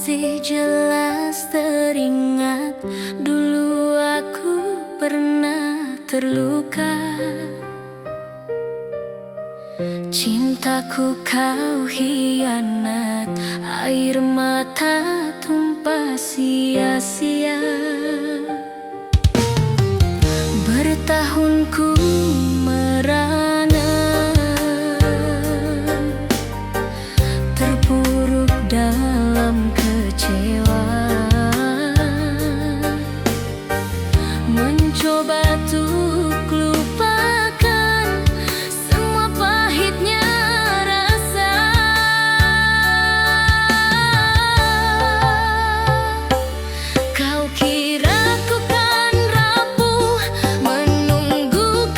Masih jelas teringat dulu aku pernah terluka. Cintaku kau hianat, air mata tumpah sia-sia. Bertahun ku merana, terpuruk dalam kecewa, mencoba untuk lupakan semua pahitnya rasa. Kau kira ku kan rapuh menunggu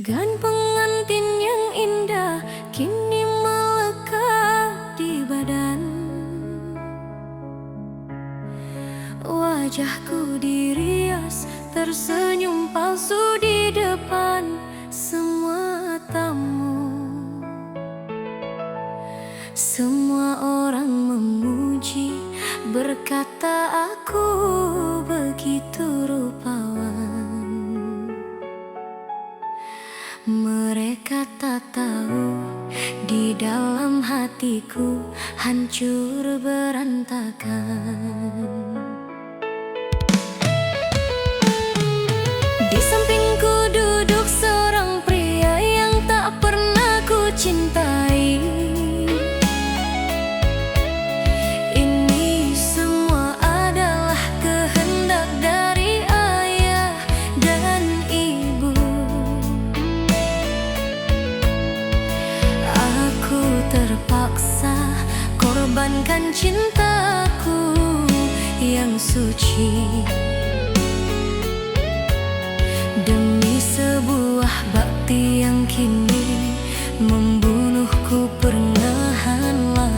Gan pengantin yang indah kini melekat di badan. Wajahku dirias tersenyum palsu di depan semua tamu. Semua orang memuji, berkata aku begitu rupawan. Mereka tak tahu di dalam hatiku hancur berantakan. Di sampingku duduk seorang pria yang tak pernah ku cintai. Ini semua adalah kehendak dari ayah dan ibu. Aku terpaksa korbankan cintaku yang suci demi sebuah bakti yang kini membunuhku perlahan-lahan.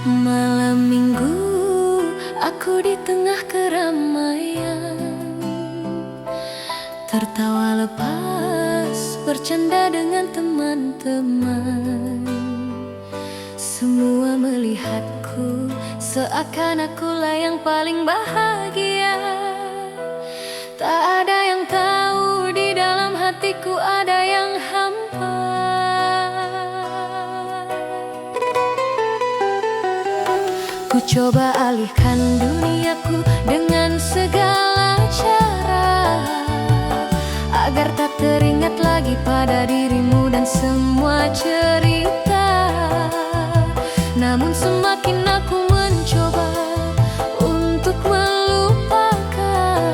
Malam minggu, aku di tengah keramaian, tertawa lepas, bercanda dengan teman-teman. Semua melihatku, seakan akulah yang paling bahagia. Tak ada yang tahu, di dalam hatiku ada yang hampa. Ku coba alihkan duniaku dengan segala cara, agar tak teringat lagi pada dirimu dan semua cerita. Namun semakin aku mencoba untuk melupakan,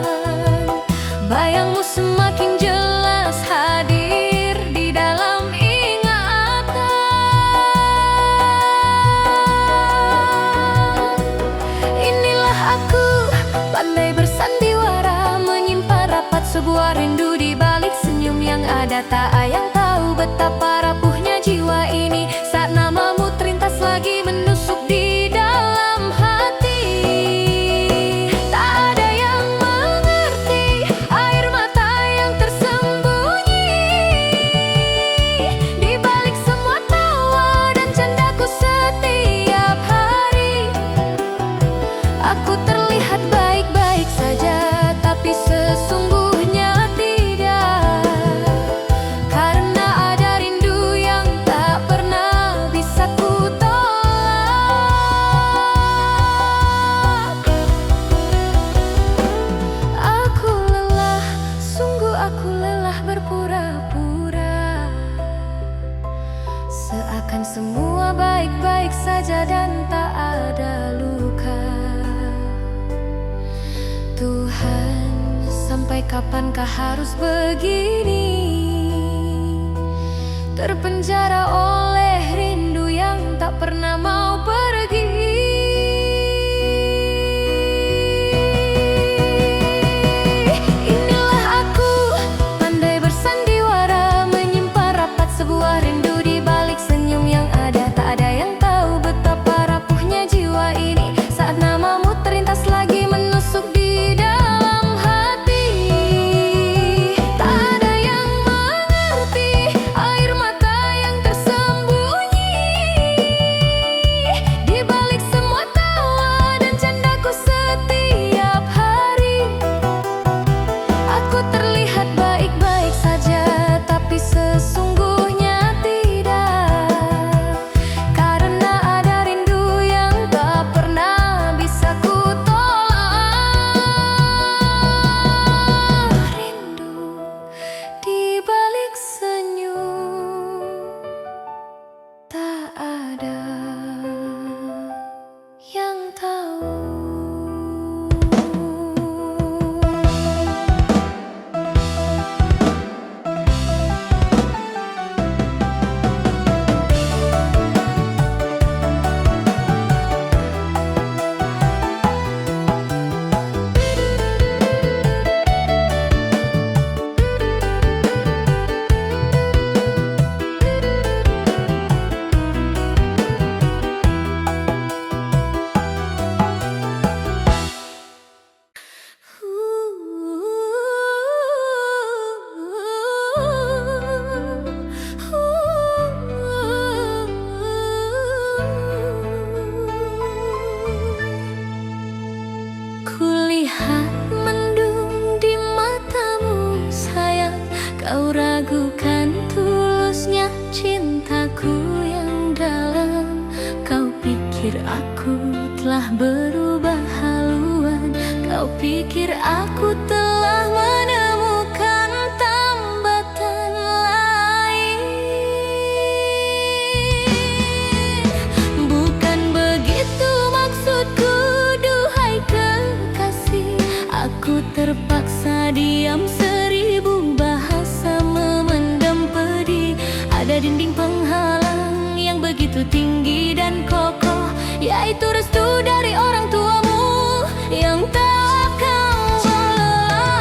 bayangmu semakin jelas hadir di dalam ingatan. Inilah aku, pandai bersandiwara, menyimpan rapat sebuah rindu di balik senyum yang ada. Tak ada yang tahu betapa rapuhnya jiwa ini saat namamu terlintas lagi menusuk di dalam hati. Tak ada yang mengerti air mata yang tersembunyi di balik semua tawa dan candaku setiap hari. Aku terlihat baik-baik saja, tapi sesungguhnya tidak, karena ada rindu yang tak pernah bisa ku tolak. Aku lelah, sungguh aku lelah berpura-pura, seakan semua baik-baik saja dan tak ada luka. Tuhan, sampai kapankah harus begini, terpenjara oleh rindu yang tak pernah mau pergi. Inilah aku, pandai bersandiwara, menyimpan rapat sebuah rindu di balik senyum yang ada. Tak ada yang tahu betapa rapuhnya jiwa ini saat namamu terlintas lagi menusuk di dalam hati. Tak ada yang mengerti air mata yang tersembunyi di balik semua tawa dan candaku setiap hari. Aku terlihat baik-baik saja, tapi sesungguhnya tidak, karena ada rindu yang tak pernah bisa ku tolak. Rindu di balik senyum, tak ada yang tahu. Kulihat mendung di matamu sayang, kau ragukan tulusnya cintaku yang dalam. Kau pikir aku telah berubah haluan, kau pikir aku telah menemukan tambatan lain. Bukan begitu maksudku, duhai kekasih. Aku terpaksa diam, seribu bahasa memendam pedih. Ada dinding penghalang yang begitu tinggi dan kokoh, yaitu restu dari orang tuamu yang takkan lelah.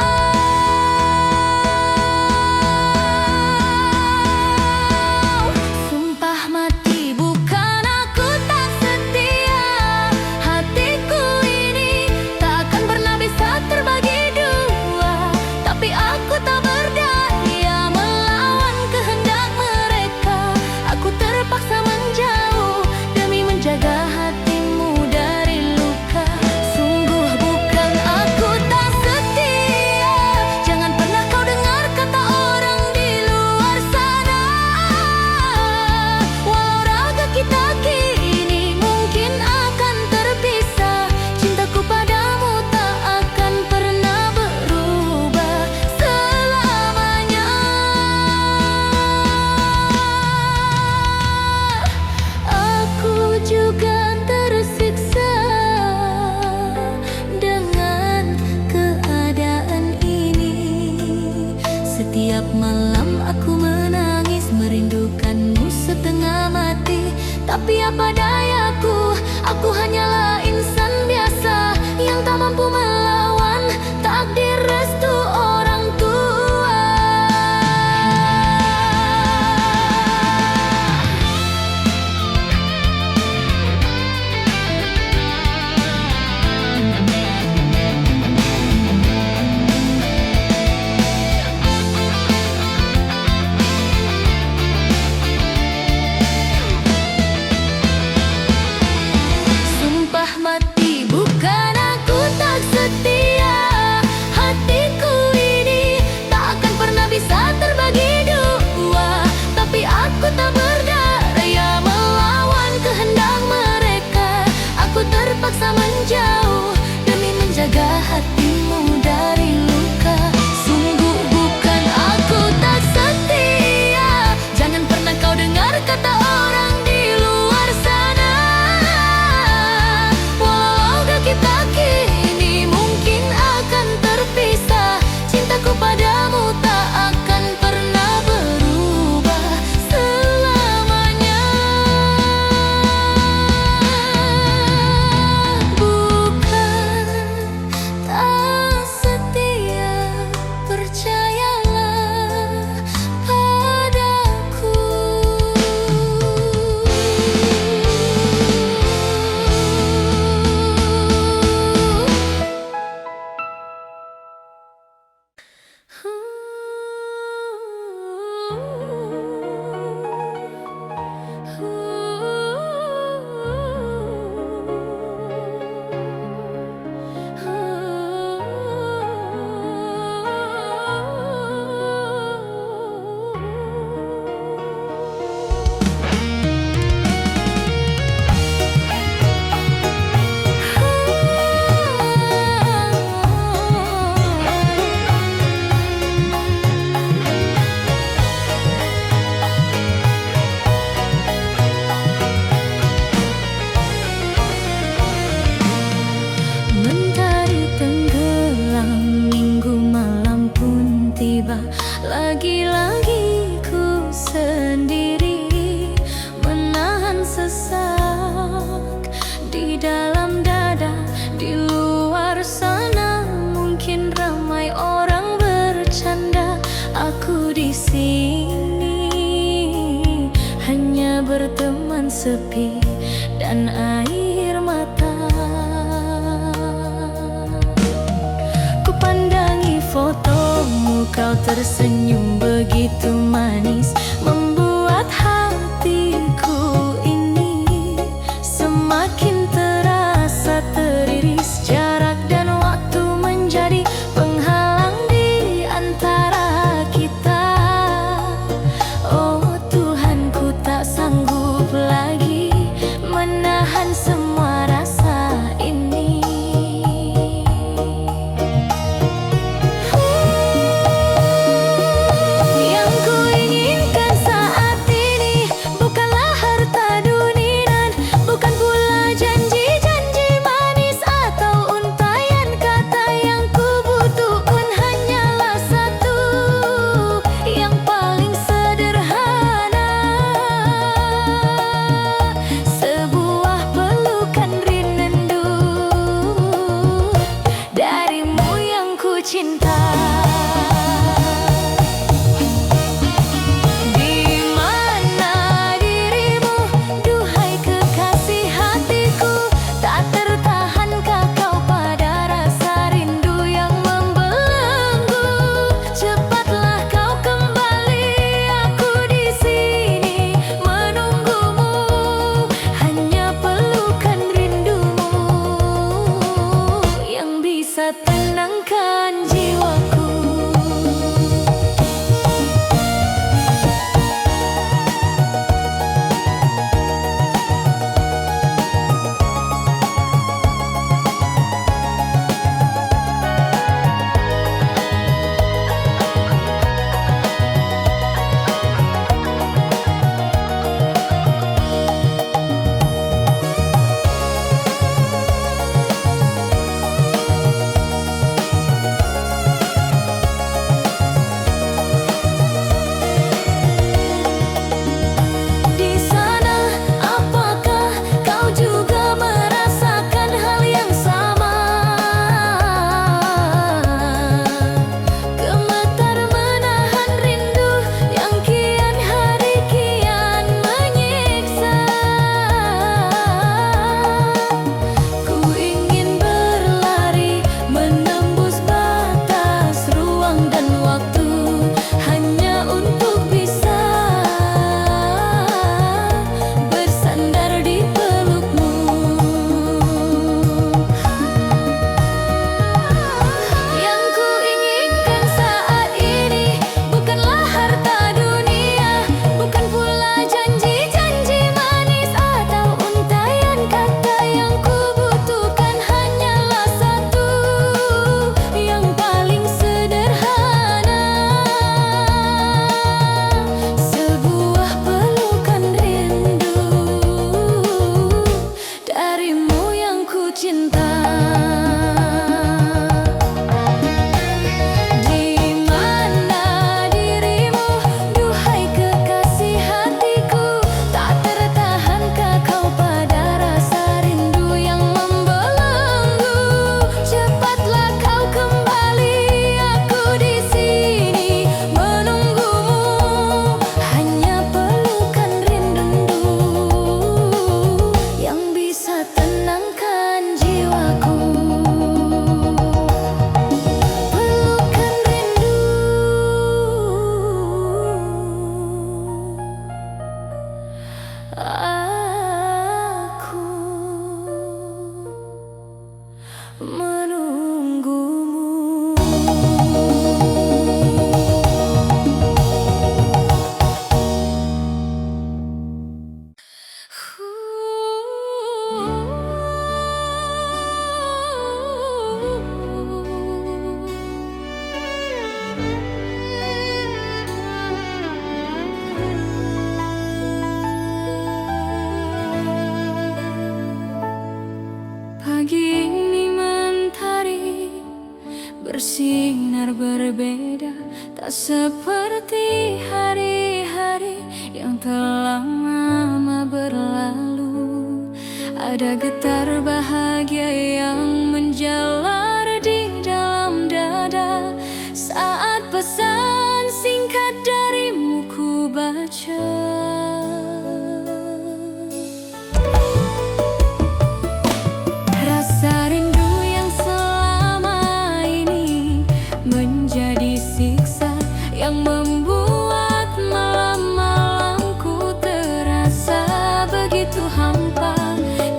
Sumpah mati, bukan aku tak setia, apa dayaku, aku hanyalah insan biasa yang tak mampu melawan takdir restu orang tua. Sumpah mati, bukan aku tak setia. Hatiku ini tak akan pernah bisa terbagi dua. Tapi aku tak berdaya melawan kehendak mereka. Aku terpaksa menjauh demi menjaga hatimu dari luka. Sungguh bukan aku tak setia. Jangan pernah kau dengar kata orang di luar sana. Walau kita kini mungkin akan terpisah, cintaku padamu tak akan pernah berubah selamanya. Bukan tak setia, percayalah padaku. Mentari tenggelam, minggu malam pun tiba. Lagi-lagi ku sendiri menahan sesak di dalam dada. Di luar sana mungkin ramai orang bercanda. Aku di sini hanya berteman sepi dan air mata. Kupandangi fotomu, kau tersenyum begitu manis, membuat hatiku ini semakin terasa teriris. Jarak dan waktu menjadi penghalang di antara kita. Oh Tuhan, ku tak sanggup lagi menahan semua rasa ini. Yang ku inginkan berbeda, tak seperti hari-hari yang telah lama berlalu. Ada getar bahagia yang menjalar di dalam dada saat pesan singkat darimu ku baca. Rasa rindu yang selama ini menjadi siksa yang membuat malam-malamku terasa begitu hampa.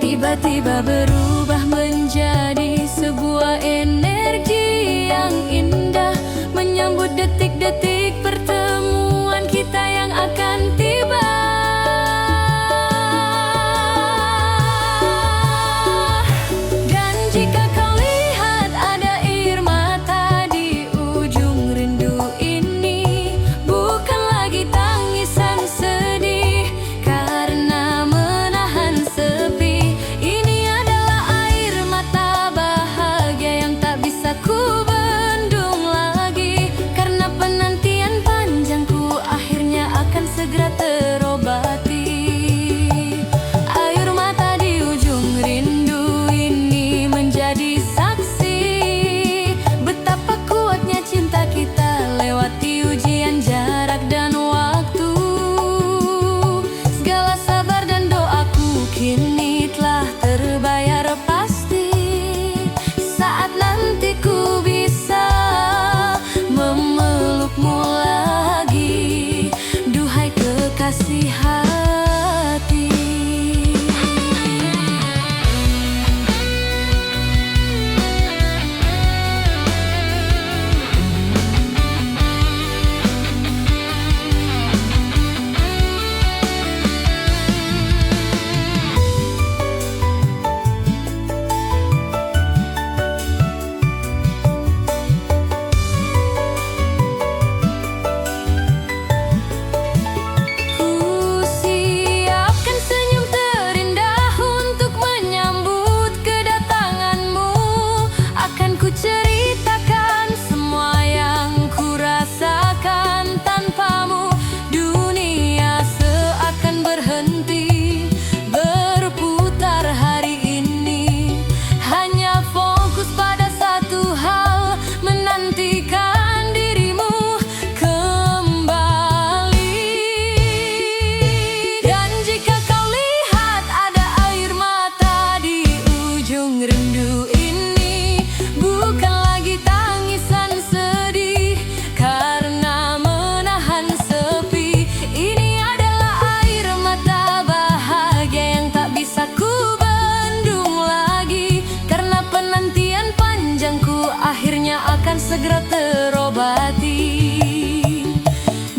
Tiba-tiba berubah menjadi sebuah energi yang indah, menyambut detik-detik pertemuan kita yang akan tiba. Dan jika kau lihat ada air mata di ujung rindu ini, bukan lagi tangisan sedih karena menahan sepi. Ini adalah air mata bahagia yang tak bisa ku bendung lagi, karena penantian panjangku akhirnya akan segera terobati. Air mata di ujung rindu ini menjadi saksi betapa kuatnya cinta kita lewati ujian jarak dan waktu. Segala sabar dan doaku kini telah terbayar pasti, saat nanti ku bisa memelukmu lagi, duhai kekasih hati. Ku siapkan senyum terindah untuk menyambut kedatanganmu. Akan ku ceritakan semua yang ku rasakan tanpamu. Dunia seakan berhenti berputar hari ini, hanya fokus pada satu hal, menantikan dirimu kembali. Dan jika kau lihat ada air mata di ujung rindu ini, bukan lagi tangisan sedih karena menahan sepi. Ini adalah air mata bahagia yang tak bisa ku bendung lagi, karena penantian panjangku akhirnya akan segera terobati.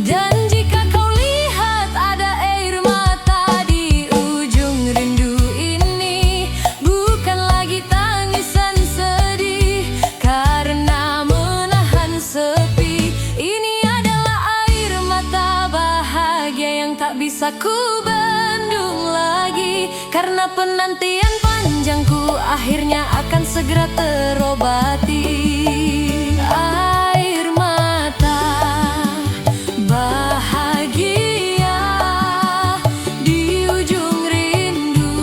Dan jika kau lihat ada air mata di ujung rindu ini, bukan lagi tangisan sedih karena menahan sepi. Ini adalah air mata bahagia yang tak bisa ku bendung lagi, karena penantian panjangku akhirnya akan segera terobati. Air mata bahagia di ujung rindu.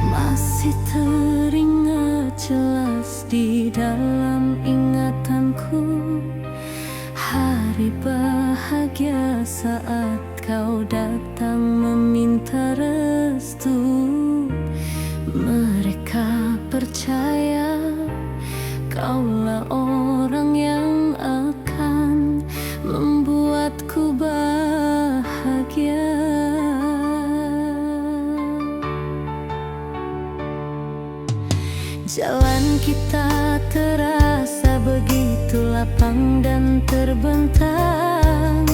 Masih teringat jelas di dalam ingatanku hari bahagia saat kau datang meminta restu. Mereka percaya kaulah orang yang akan membuatku bahagia. Jalan kita terasa begitu lapang dan terbentang.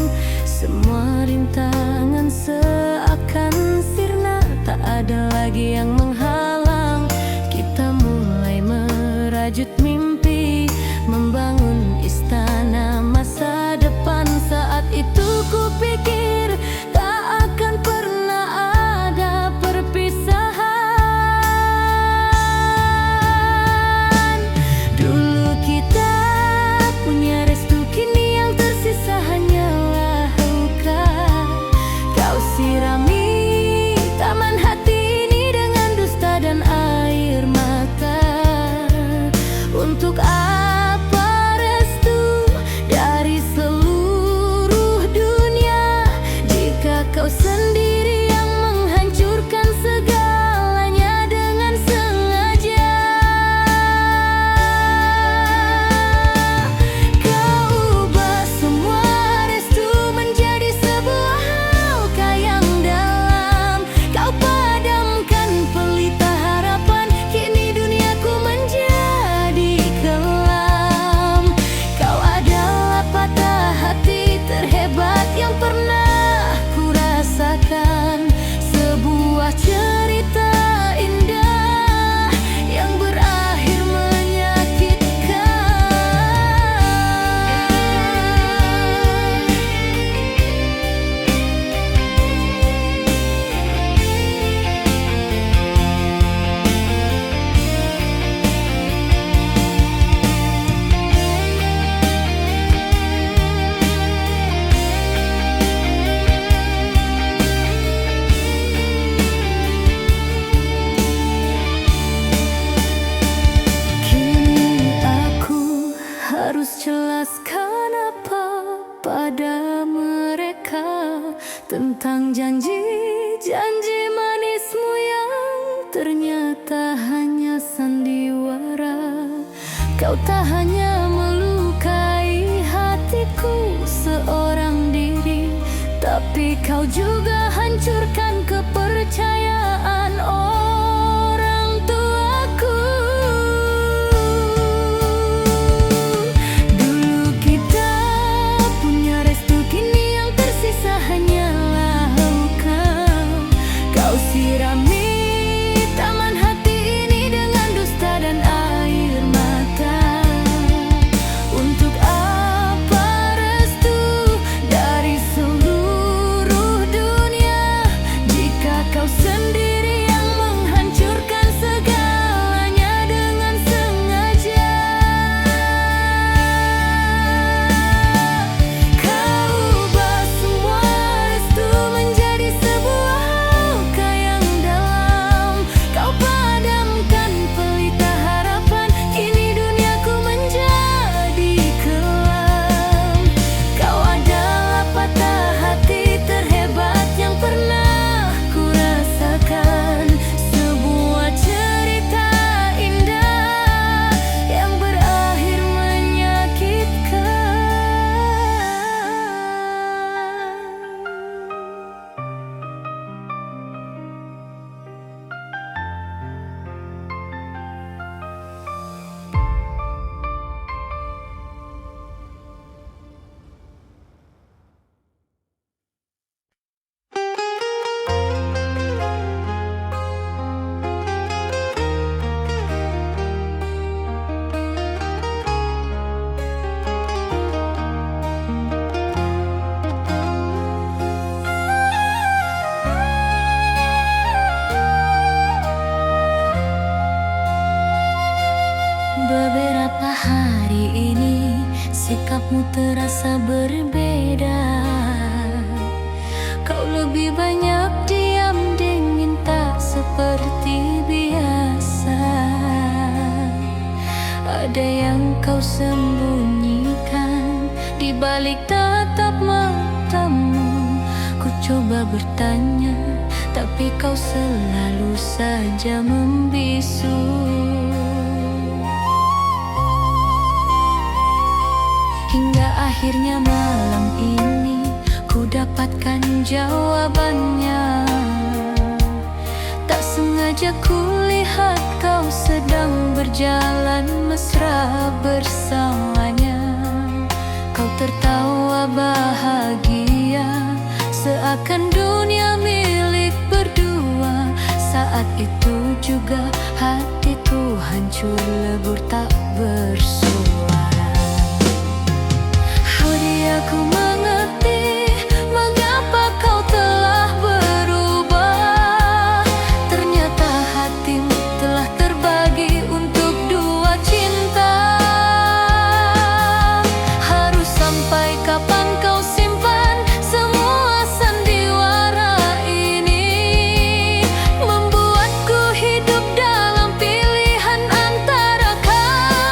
Semua rintangan seakan sirna, tak ada lagi yang menghalang. Kita mulai merajut mimpi, membangun istana masa depan. Saat itu kupikir tak akan pernah ada perpisahan. Dulu kita punya restu, kini yang tersisa hanyalah luka. Kau sirami taman hati ini dengan dusta dan air mata. Untuk apa restu dari seluruh dunia jika kau sendiri yang menghancurkan segalanya dengan sengaja? Kau ubah semua restu menjadi sebuah luka yang dalam. Kau padamkan pelita harapan, kini duniaku menjadi kelam. Kau adalah patah hati terhebat yang pernah ku rasakan. Sebuah cerita indah yang berakhir menyakitkan. Kini aku harus jelaskan apa pada mereka tentang janji-janji manismu yang ternyata hanya sandiwara. Kau tak hanya melukai hatiku seorang diri, tapi kau juga hancurkan kepercayaan orang tuaku. Dulu kita punya restu, kini yang tersisa hanyalah luka. Kau sirami taman hati ini dengan dusta dan air mata. Untuk apa restu dari seluruh dunia jika kau sendiri yang menghancurkan segalanya dengan sengaja? Kau ubah semua restu menjadi sebuah luka yang dalam. Kau padamkan pelita harapan, kini duniaku menjadi kelam. Kau adalah patah hati terhebat yang pernah ku rasakan. Sebuah cerita indah yang berakhir menyakitkan. Beberapa hari ini sikapmu terasa berbeda. Kau lebih banyak diam dingin, tak seperti biasa. Ada yang kau sembunyikan di balik tatap matamu. Ku coba bertanya, tapi kau selalu saja membisu. Hingga akhirnya malam ini ku dapatkan jawabannya. Tak sengaja saja kulihat kau sedang berjalan mesra bersamanya. Kau tertawa bahagia, seakan dunia milik berdua. Saat itu juga hatiku hancur lebur tak bersuara. Budi aku mengerti mengapa kau telah berubah. Ternyata hatimu telah terbagi untuk dua cinta. Harus sampai kapan kau simpan semua sandiwara ini, membuatku hidup dalam pilihan antara kau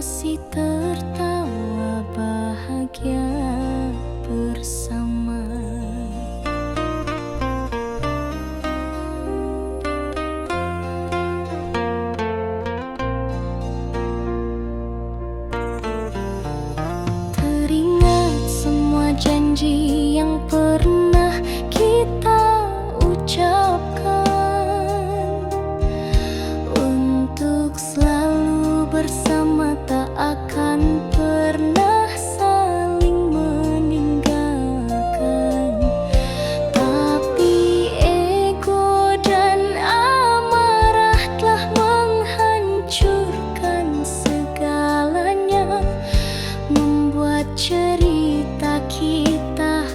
masih tertawa bahagia bersama. Teringat semua janji yang pernah kita ucapkan, untuk selalu bersama, tak akan pernah saling meninggalkan. Tapi ego dan amarah telah menghancurkan segalanya, membuat cerita kita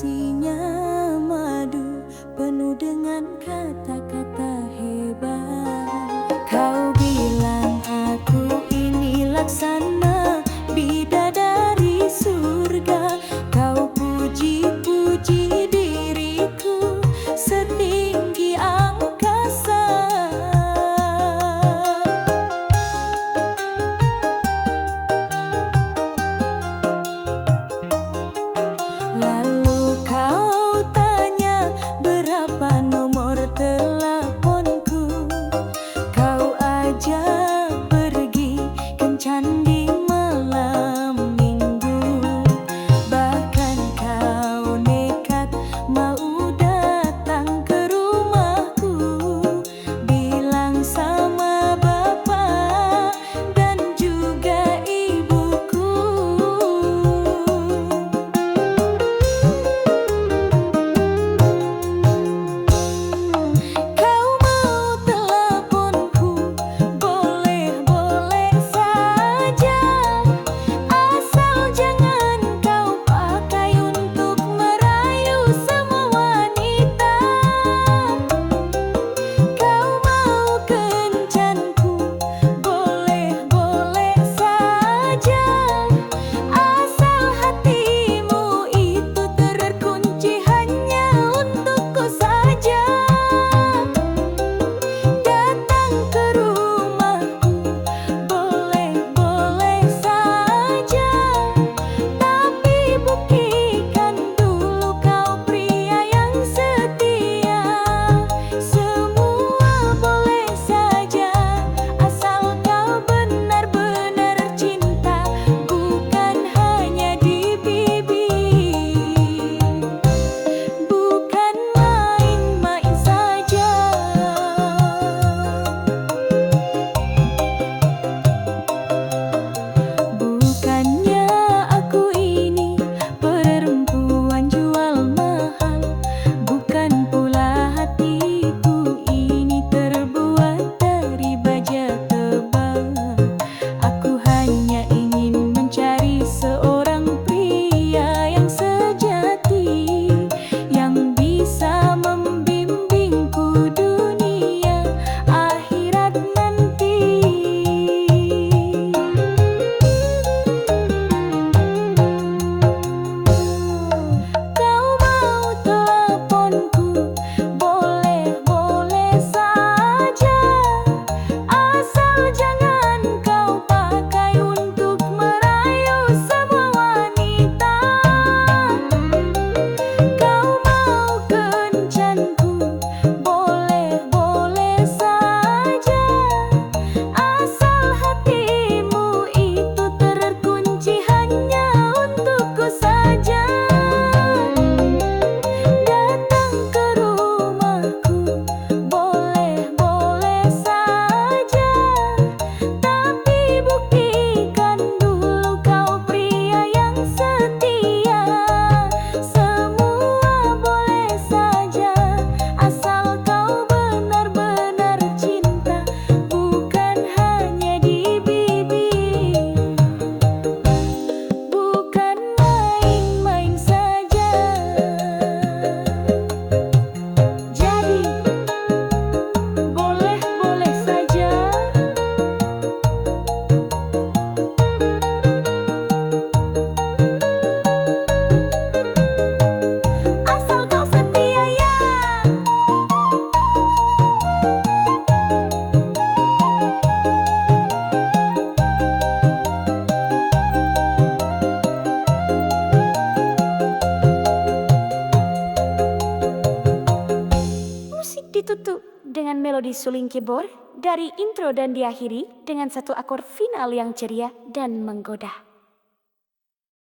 isinya madu, penuh dengan kata-kata hebat. Kau bilang aku ini laksana, bidadari surga. Kau puji-puji diriku setinggi angkasa. Lalu kau tanya berapa nomor teleponku. Kau ajak pergi kencan di malam minggu. Bahkan kau nekat mau datang ke rumahku. Bilang sama bapak dan juga ibuku. Kau mau teleponku, boleh-boleh saja. Asal jangan kau pakai untuk merayu semua wanita. Kau mau kencanku, boleh-boleh saja. Asal hatimu itu terkunci hanya untukku saja. Datang ke rumahku, boleh-boleh saja. Tapi buktikan dulu kau pria yang setia. Semua boleh saja, asal kau benar-benar cinta, bukan hanya di bibir, bukan main-main saja. Bukannya aku ini perempuan jual mahal, bukan pula hatiku ini terbuat dari baja tebal. Aku hanya ingin mencari seorang pria yang sejati, yang bisa membimbingku dunia akhirat nanti. Kau mau teleponku, boleh-boleh saja. Asal jangan kau pakai untuk merayu semua wanita. Kau mau kencanku, boleh-boleh saja. Asal hatimu itu terkunci hanya untukku saja. Datang ke rumahku, boleh-boleh saja. Tapi buktikan dulu kau pria yang setia. Semua boleh saja, asal kau benar-benar cinta, bukan hanya di bibir, bukan main-main saja. Jadi, boleh-boleh saja. Asal kau setia ya. Musik ditutup dengan melodi suling keyboard dari intro dan diakhiri dengan satu akor final yang ceria dan menggoda.